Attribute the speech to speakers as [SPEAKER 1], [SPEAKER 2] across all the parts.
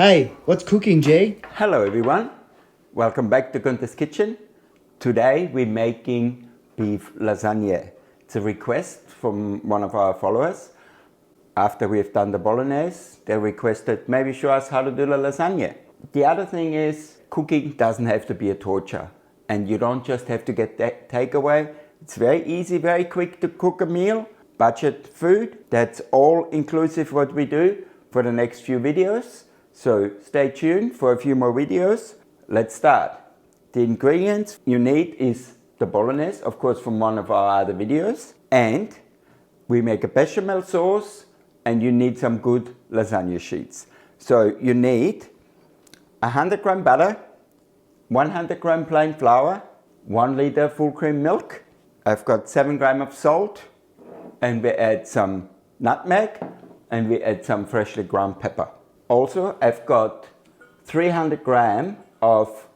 [SPEAKER 1] Hey, what's cooking, Jay?
[SPEAKER 2] Hello everyone, welcome back to Gunther's Kitchen. Today we're making beef lasagna. It's a request from one of our followers. After we've done the Bolognese, they requested maybe show us how to do the lasagna. The other thing is, cooking doesn't have to be a torture, and you don't just have to get that takeaway. It's very easy, very quick to cook a meal. Budget food, that's all inclusive what we do for the next few videos. So stay tuned for a few more videos. Let's start. The ingredients you need is the Bolognese, of course, from one of our other videos. And we make a bechamel sauce, and you need some good lasagna sheets. So you need 100 gram butter, 100 gram plain flour, 1 liter full cream milk. I've got 7 gram of salt, and we add some nutmeg, and we add some freshly ground pepper. Also, I've got 300 gram of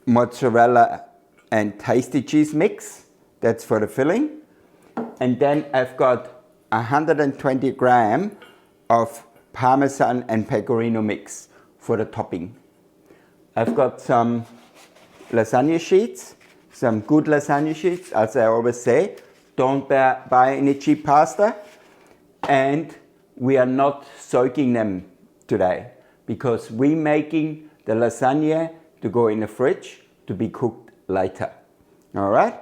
[SPEAKER 2] mozzerella and tasty cheese mix. That's for the filling. And then I've got 120 gram of parmesan and pecorino mix for the topping. I've got some lasagna sheets, some good lasagna sheets, as I always say. Don't buy any cheap pasta. And we are not soaking them today, because we're making the lasagna to go in the fridge to be cooked later. All right,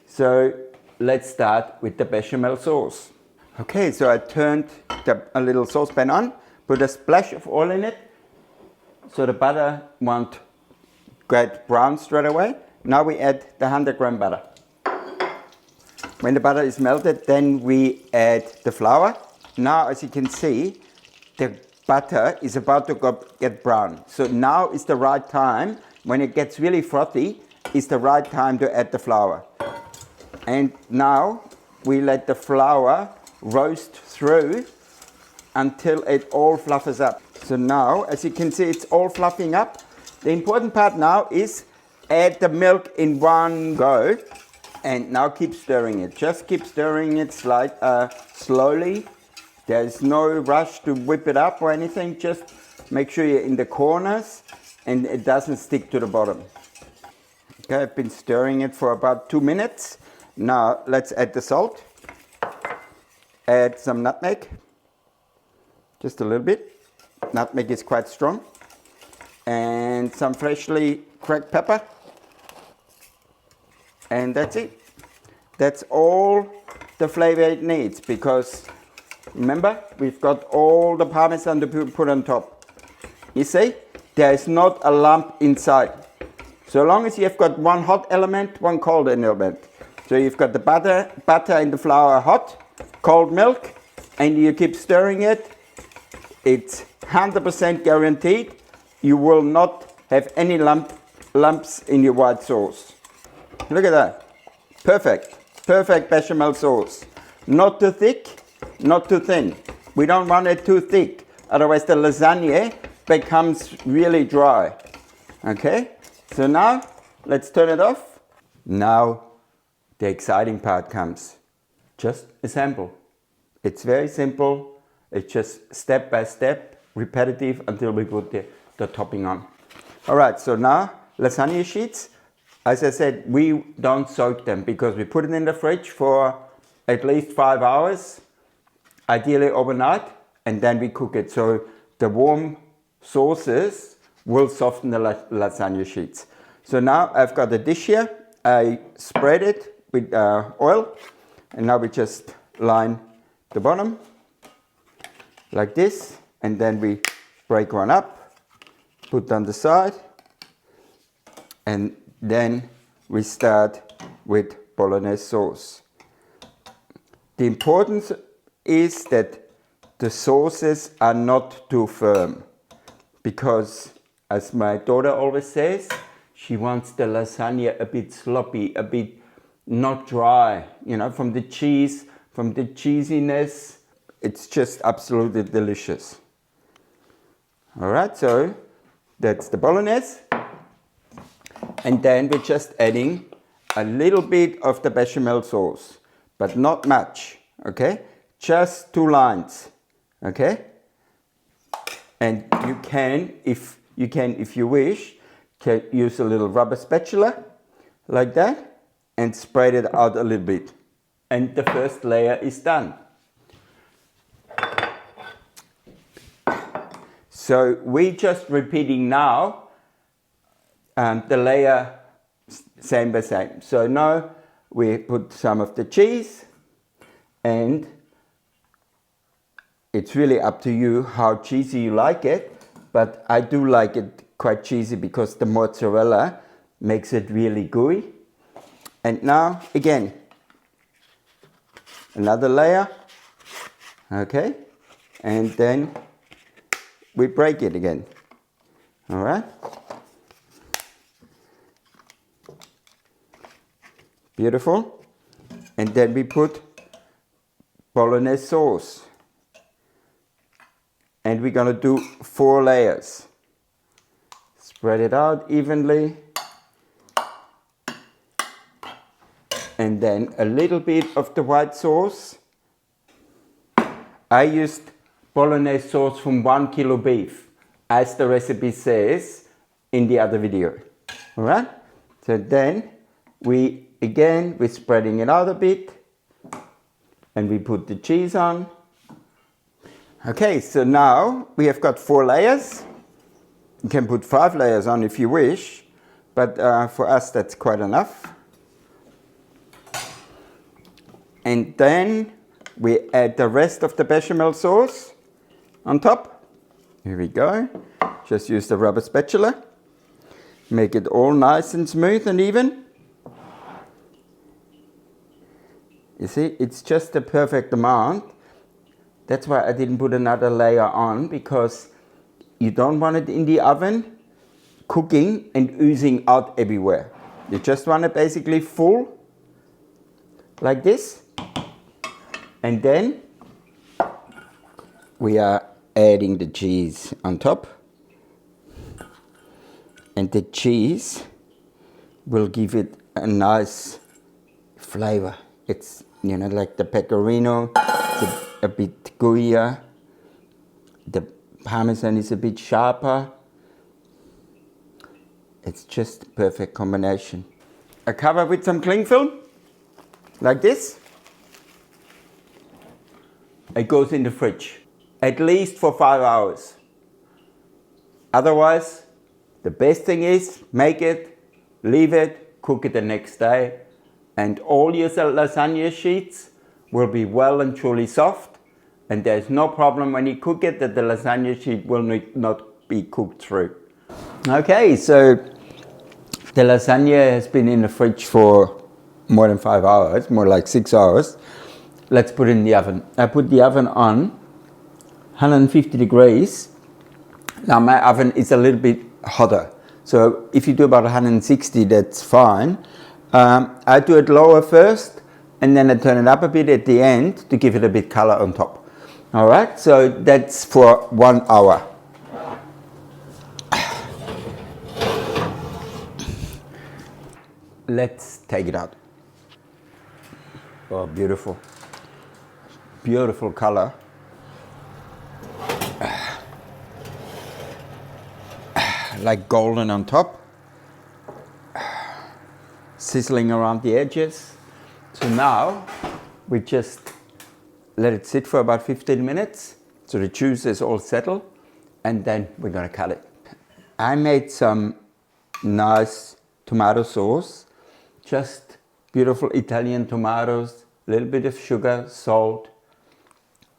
[SPEAKER 2] so let's start with the bechamel sauce. Okay, so I turned a little saucepan on, put a splash of oil in it, so the butter won't get brown straight away. Now we add the 100 gram butter. When the butter is melted, then we add the flour. Now, as you can see, the butter is about to get brown. So now is the right time, when it gets really frothy, is the right time to add the flour. And now we let the flour roast through until it all fluffs up. So now, as you can see, it's all fluffing up. The important part now is add the milk in one go, and now keep stirring it. Just keep stirring it slowly. There's no rush to whip it up or anything. Just make sure you're in the corners and it doesn't stick to the bottom. Okay, I've been stirring it for about 2 minutes. Now let's add the salt. Add some nutmeg. Just a little bit. Nutmeg is quite strong. And some freshly cracked pepper. And that's it. That's all the flavor it needs, because remember, we've got all the parmesan to put on top. You see, there is not a lump inside. So long as you've got one hot element, one cold element. So you've got the butter and the flour hot, cold milk, and you keep stirring it. It's 100% guaranteed you will not have any lumps in your white sauce. Look at that. Perfect bechamel sauce. Not too thick, not too thin. We don't want it too thick, otherwise the lasagna becomes really dry. Okay, so now let's turn it off. Now the exciting part comes. Just assemble. It's very simple. It's just step by step, repetitive, until we put the topping on. All right, so now lasagna sheets. As I said, we don't soak them because we put it in the fridge for at least 5 hours. Ideally overnight, and then we cook it. So the warm sauces will soften the lasagna sheets. So now I've got a dish here. I spread it with oil, and now we just line the bottom like this, and then we break one up, put on the side, and then we start with Bolognese sauce. The importance is that the sauces are not too firm, because, as my daughter always says, she wants the lasagna a bit sloppy, a bit not dry, you know, from the cheese, from the cheesiness. It's just absolutely delicious. All right, so that's the Bolognese. And then we're just adding a little bit of the bechamel sauce, but not much, okay? Just 2 lines, okay? And if you wish, can use a little rubber spatula like that and spread it out a little bit. And the first layer is done. So we just repeating now the layer same by same. So now we put some of the cheese, and it's really up to you how cheesy you like it, but I do like it quite cheesy because the mozzarella makes it really gooey. And now again, another layer, okay, and then we break it again, all right. Beautiful. And then we put Bolognese sauce. And we're going to do 4 layers. Spread it out evenly. And then a little bit of the white sauce. I used Bolognese sauce from 1 kilo beef, as the recipe says in the other video. All right? So then we're spreading it out a bit, and we put the cheese on. Okay, so now we have got 4 layers. You can put 5 layers on if you wish, but for us that's quite enough. And then we add the rest of the bechamel sauce on top. Here we go. Just use the rubber spatula. Make it all nice and smooth and even. You see, it's just the perfect amount. That's why I didn't put another layer on, because you don't want it in the oven cooking and oozing out everywhere. You just want it basically full, like this. And then we are adding the cheese on top. And the cheese will give it a nice flavor. It's, you know, like the pecorino, it's a bit gooier. The parmesan is a bit sharper. It's just a perfect combination. I cover with some cling film, like this. It goes in the fridge, at least for 5 hours. Otherwise, the best thing is make it, leave it, cook it the next day, and all your lasagna sheets will be well and truly soft, and there's no problem when you cook it that the lasagna sheet will not be cooked through. Okay, so the lasagna has been in the fridge for more than 5 hours, more like 6 hours. Let's put it in the oven. I put the oven on 150 degrees. Now my oven is a little bit hotter, so if you do about 160, that's fine. I do it lower first, and then I turn it up a bit at the end to give it a bit color on top. All right, so that's for 1 hour. Let's take it out. Oh, beautiful. Beautiful color. Like golden on top. Sizzling around the edges. So now we just let it sit for about 15 minutes so the juice is all settled, and then we're gonna cut it. I made some nice tomato sauce, just beautiful Italian tomatoes, a little bit of sugar, salt,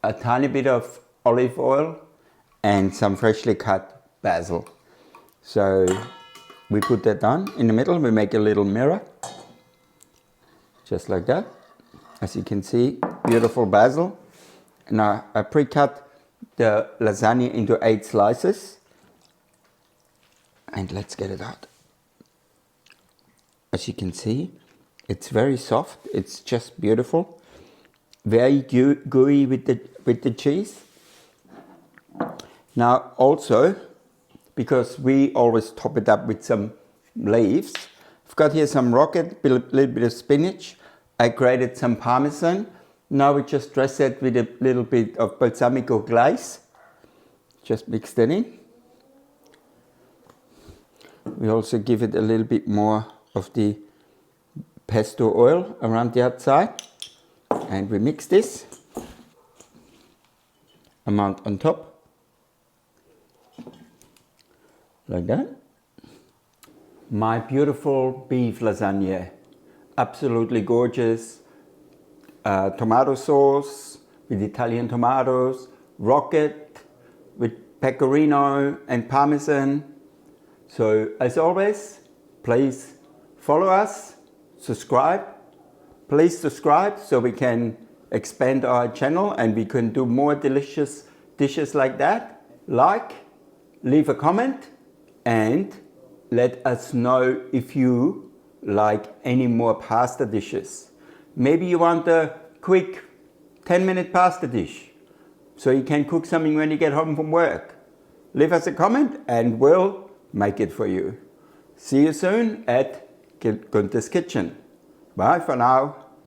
[SPEAKER 2] a tiny bit of olive oil, and some freshly cut basil. So we put that on in the middle. We make a little mirror, just like that. As you can see, beautiful basil. Now I pre-cut the lasagna into 8 slices, and let's get it out. As you can see, it's very soft. It's just beautiful, very gooey with the cheese. Now also, because we always top it up with some leaves, I've got here some rocket, a little bit of spinach. I grated some parmesan. Now we just dress it with a little bit of balsamico glaze, Just mix that in. We also give it a little bit more of the pesto oil around the outside. And we mix this amount on top. Like that. My beautiful beef lasagna. Absolutely gorgeous. Tomato sauce with Italian tomatoes. Rocket with pecorino and parmesan. So as always, please follow us, subscribe. Please subscribe so we can expand our channel and we can do more delicious dishes like that. Like, leave a comment and let us know if you like any more pasta dishes. Maybe you want a quick 10-minute pasta dish so you can cook something when you get home from work. Leave us a comment and we'll make it for you. See you soon at Gunther's Kitchen. Bye for now.